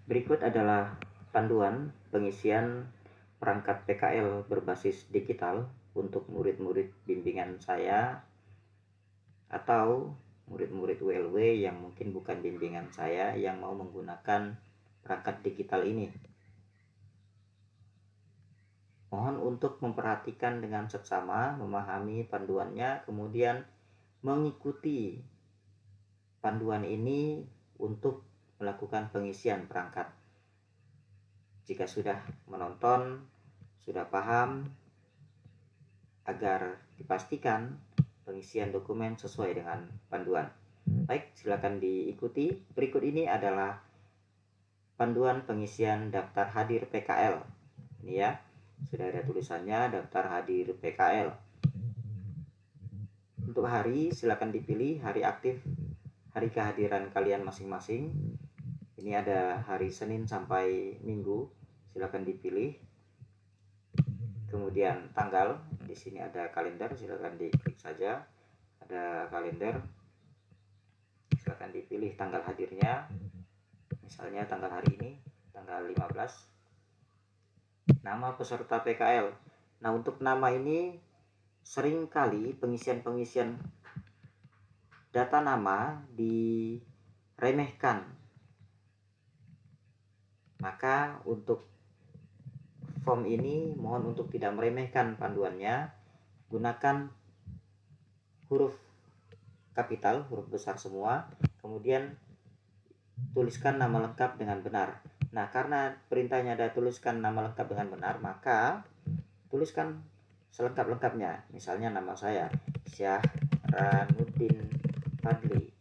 Berikut adalah panduan pengisian perangkat PKL berbasis digital untuk murid-murid bimbingan saya atau murid-murid WLW yang mungkin bukan bimbingan saya yang mau menggunakan perangkat digital ini. Mohon untuk memperhatikan dengan seksama, memahami panduannya, kemudian mengikuti panduan ini untuk melakukan pengisian perangkat. Jika sudah menonton, sudah paham, agar dipastikan pengisian dokumen sesuai dengan panduan. Baik, silakan diikuti. Berikut ini adalah panduan pengisian daftar hadir PKL. Ini ya, sudah ada tulisannya daftar hadir PKL. Untuk hari, silakan dipilih hari aktif, hari kehadiran kalian masing-masing. Ini ada hari Senin sampai Minggu, silakan dipilih. Kemudian tanggal, di sini ada kalender, silakan diklik saja. Ada kalender, silakan dipilih tanggal hadirnya. Misalnya tanggal hari ini, tanggal 15. Nama peserta PKL. Nah, untuk nama ini seringkali pengisian data nama diremehkan. Maka untuk form ini mohon untuk tidak meremehkan panduannya. Gunakan huruf kapital, huruf besar semua. Kemudian tuliskan nama lengkap dengan benar. Nah, karena perintahnya ada tuliskan nama lengkap dengan benar, maka tuliskan selengkap-lengkapnya. Misalnya nama saya Syahranuddin Fadli.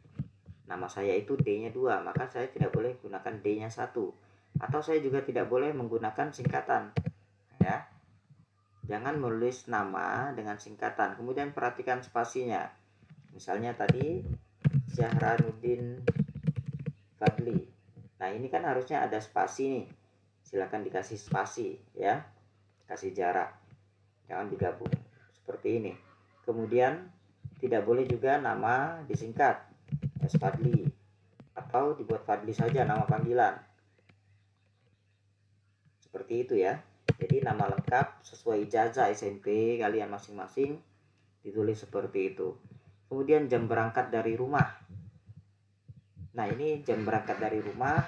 Nama saya itu D-nya 2, maka saya tidak boleh gunakan D-nya 1. Atau saya juga tidak boleh menggunakan singkatan. Ya. Jangan menulis nama dengan singkatan. Kemudian perhatikan spasinya. Misalnya tadi Syahranuddin Fadli. Nah, ini kan harusnya ada spasi nih. Silakan dikasih spasi ya. Kasih jarak. Jangan digabung seperti ini. Kemudian tidak boleh juga nama disingkat S Fadli atau dibuat Fadli saja nama panggilan. Seperti itu ya. Jadi nama lengkap sesuai ijazah SMP kalian masing-masing ditulis seperti itu. Kemudian jam berangkat dari rumah. Nah, ini jam berangkat dari rumah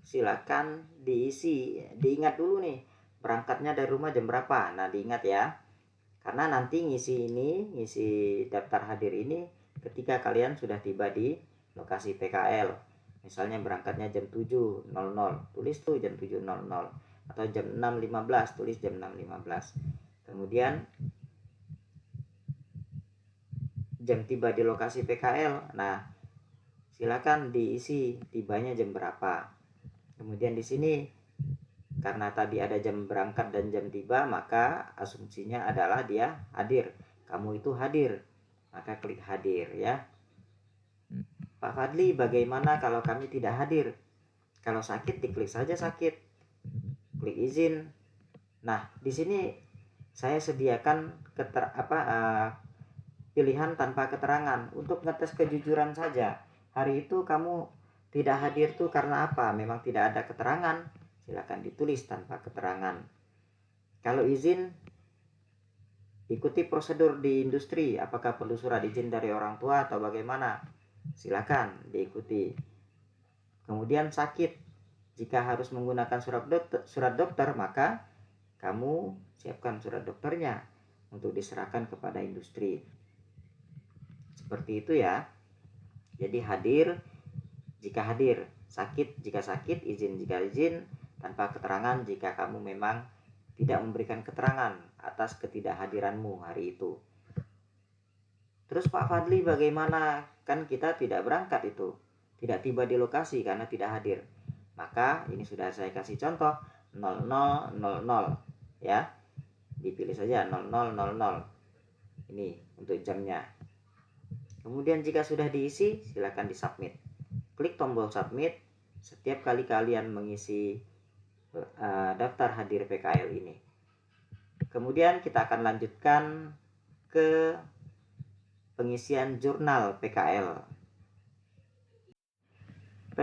silakan diisi, diingat dulu nih berangkatnya dari rumah jam berapa. Nah, diingat ya, karena nanti ngisi daftar hadir ini ketika kalian sudah tiba di lokasi PKL. Misalnya berangkatnya jam 7.00, tulis tuh jam 7.00, atau jam 6.15, tulis jam 6.15. Kemudian jam tiba di lokasi PKL. Nah, silakan diisi tibanya jam berapa. Kemudian di sini karena tadi ada jam berangkat dan jam tiba, maka asumsinya adalah dia hadir. Kamu itu hadir, maka klik hadir ya. Pak Fadli, bagaimana kalau kami tidak hadir? Kalau sakit, diklik saja sakit. Klik izin. Nah, di sini saya sediakan pilihan tanpa keterangan untuk ngetes kejujuran saja. Hari itu kamu tidak hadir tuh karena apa? Memang tidak ada keterangan. Silakan ditulis tanpa keterangan. Kalau izin, ikuti prosedur di industri. Apakah perlu surat izin dari orang tua atau bagaimana? Silakan diikuti. Kemudian sakit, jika harus menggunakan surat dokter, maka kamu siapkan surat dokternya untuk diserahkan kepada industri. Seperti itu ya. Jadi hadir jika hadir, sakit jika sakit, izin jika izin, tanpa keterangan jika kamu memang tidak memberikan keterangan atas ketidakhadiranmu hari itu. Terus Pak Fadli bagaimana? Kan kita tidak berangkat itu, tidak tiba di lokasi karena tidak hadir. Maka ini sudah saya kasih contoh 0000 ya. Dipilih saja 0000. Ini untuk jamnya. Kemudian jika sudah diisi, silakan disubmit. Klik tombol submit setiap kali kalian mengisi daftar hadir PKL ini. Kemudian kita akan lanjutkan ke pengisian jurnal PKL.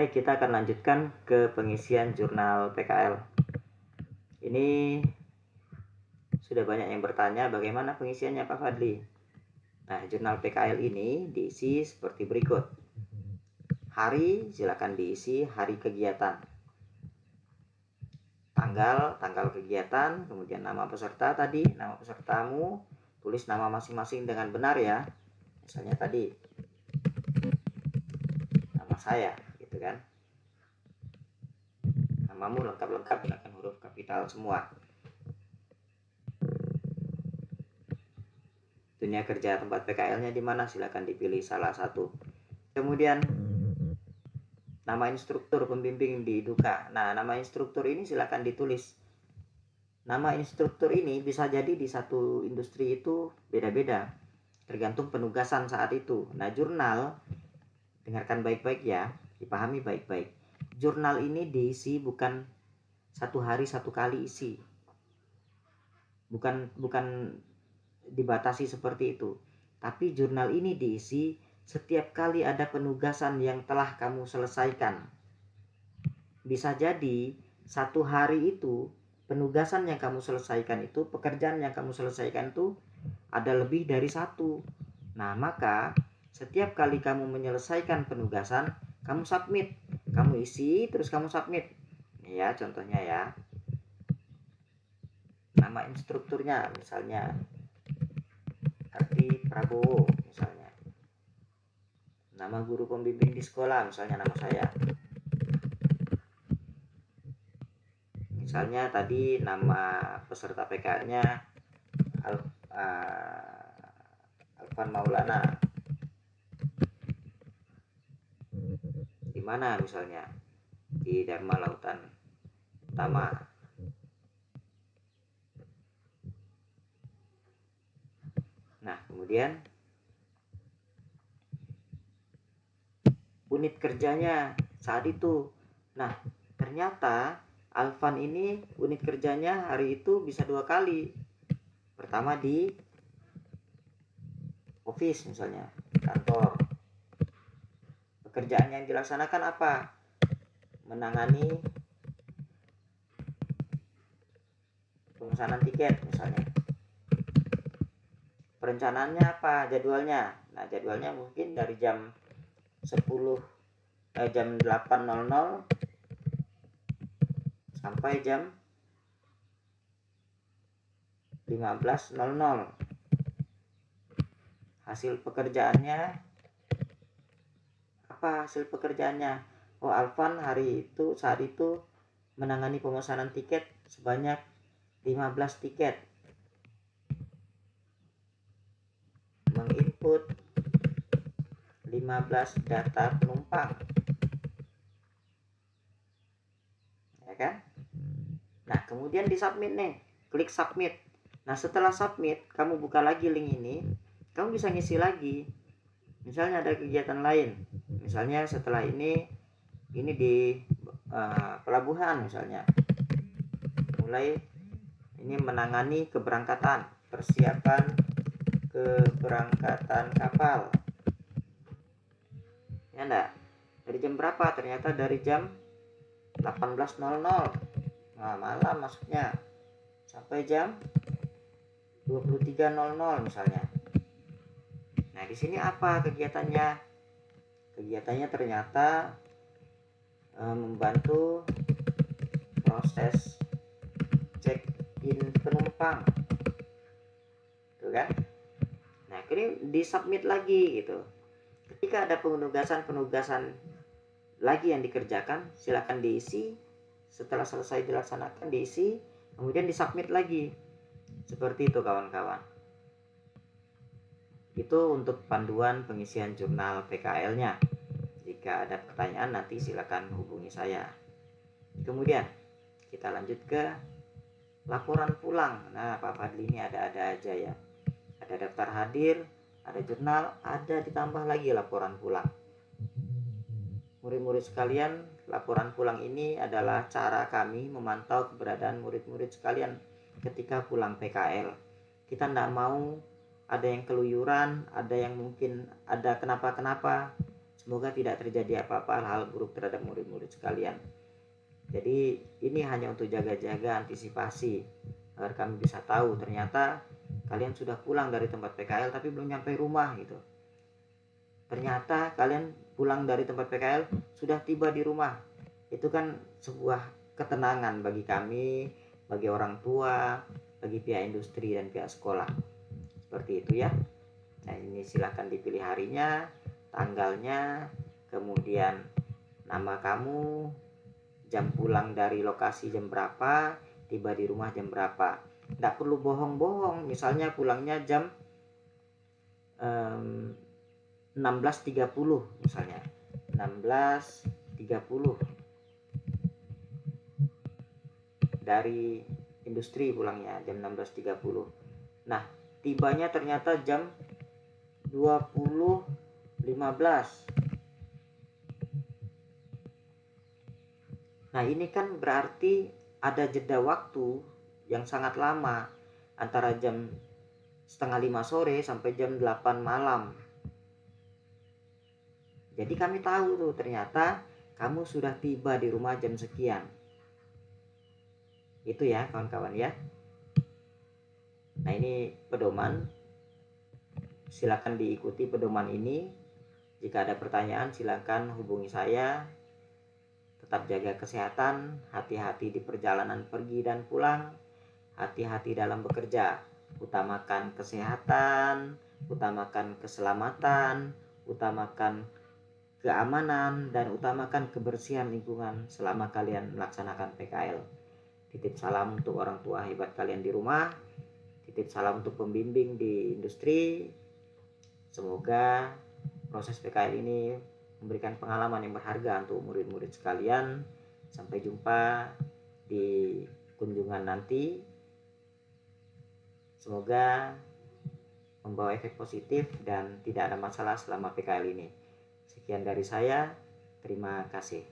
Baik, kita akan lanjutkan ke pengisian jurnal PKL. Ini sudah banyak yang bertanya bagaimana pengisiannya Pak Fadli. Nah, jurnal PKL ini diisi seperti berikut. Hari, silakan diisi hari kegiatan. Tanggal kegiatan, kemudian nama peserta tadi, nama pesertamu, tulis nama masing-masing dengan benar ya. Misalnya tadi nama saya, gitu kan. Namamu lengkap-lengkap gunakan huruf kapital semua. Dunia kerja tempat PKL-nya di mana? Silakan dipilih salah satu. Kemudian nama instruktur pembimbing di Duka. Nah, nama instruktur ini silakan ditulis. Nama instruktur ini bisa jadi di satu industri itu beda-beda, tergantung penugasan saat itu. Nah, jurnal, dengarkan baik-baik ya, dipahami baik-baik. Jurnal ini diisi bukan satu hari satu kali isi. Bukan dibatasi seperti itu. Tapi jurnal ini diisi setiap kali ada penugasan yang telah kamu selesaikan. Bisa jadi satu hari itu penugasan yang kamu selesaikan itu, pekerjaan yang kamu selesaikan itu ada lebih dari satu. Nah, maka setiap kali kamu menyelesaikan penugasan, kamu submit. Kamu isi terus kamu submit. Ya, contohnya ya. Nama instrukturnya misalnya Ardi Prabowo misalnya. Nama guru pembimbing di sekolah misalnya nama saya. Misalnya tadi nama peserta PKL-nya Alvan Maulana. Di mana misalnya? Di Dharma Lautan Utama. Nah, kemudian unit kerjanya saat itu. Nah, ternyata Alvan ini unit kerjanya hari itu bisa 2 kali. Pertama di office misalnya, kantor. Pekerjaan yang dilaksanakan apa? Menangani pemesanan tiket misalnya. Perencanaannya apa? Jadwalnya. Nah, jadwalnya mungkin dari jam 8.00 sampai jam 15.00. Hasil pekerjaannya apa? Hasil pekerjaannya, oh, Alvan saat itu menangani pemesanan tiket sebanyak 15 tiket, menginput 15 data penumpang, ya kan? Nah, kemudian disubmit nih, klik submit. Nah, setelah submit, kamu buka lagi link ini, kamu bisa ngisi lagi. Misalnya ada kegiatan lain, misalnya setelah ini di pelabuhan misalnya, mulai ini menangani keberangkatan, persiapan keberangkatan kapal, ya enggak? Dari jam berapa? Ternyata dari jam 18.00, nah, malam masuknya, sampai jam 23.00 misalnya. Nah, di sini apa kegiatannya? Kegiatannya ternyata membantu proses check-in penumpang, tuh kan? Nah, ini disubmit lagi gitu. Ketika ada penugasan lagi yang dikerjakan, silakan diisi. Setelah selesai dilaksanakan, diisi, kemudian disubmit lagi. Seperti itu kawan-kawan. Itu untuk panduan pengisian jurnal PKL-nya. Jika ada pertanyaan nanti silakan hubungi saya. Kemudian kita lanjut ke laporan pulang. Nah, Pak Fadli ini ada-ada aja ya. Ada daftar hadir, ada jurnal, ada ditambah lagi laporan pulang. Murid-murid sekalian, laporan pulang ini adalah cara kami memantau keberadaan murid-murid sekalian ketika pulang PKL. Kita tidak mau ada yang keluyuran, ada yang mungkin ada kenapa-kenapa. Semoga tidak terjadi apa-apa hal buruk terhadap murid-murid sekalian. Jadi ini hanya untuk jaga-jaga antisipasi agar kami bisa tahu ternyata kalian sudah pulang dari tempat PKL tapi belum nyampe rumah gitu. Ternyata kalian pulang dari tempat PKL sudah tiba di rumah. Itu kan sebuah ketenangan bagi kami, bagi orang tua, bagi pihak industri dan pihak sekolah. Seperti itu ya. Nah, ini silahkan dipilih harinya, tanggalnya, kemudian nama kamu, jam pulang dari lokasi jam berapa, tiba di rumah jam berapa. Tidak perlu bohong-bohong, misalnya pulangnya jam 16.30 misalnya. 16.30 dari industri pulangnya jam 16.30. Nah, tibanya ternyata jam 20.15. Nah, ini kan berarti ada jeda waktu yang sangat lama antara jam 4:30 sore sampai jam 8 malam. Jadi kami tahu tuh ternyata kamu sudah tiba di rumah jam sekian. Itu ya kawan-kawan ya. Nah, ini pedoman. Silakan diikuti pedoman ini. Jika ada pertanyaan silakan hubungi saya. Tetap jaga kesehatan, hati-hati di perjalanan pergi dan pulang, hati-hati dalam bekerja. Utamakan kesehatan, utamakan keselamatan, utamakan keamanan, dan utamakan kebersihan lingkungan selama kalian melaksanakan PKL. Titip salam untuk orang tua hebat kalian di rumah, titip salam untuk pembimbing di industri. Semoga proses PKL ini memberikan pengalaman yang berharga untuk murid-murid sekalian. Sampai jumpa di kunjungan nanti. Semoga membawa efek positif dan tidak ada masalah selama PKL ini. Sekian dari saya. Terima kasih.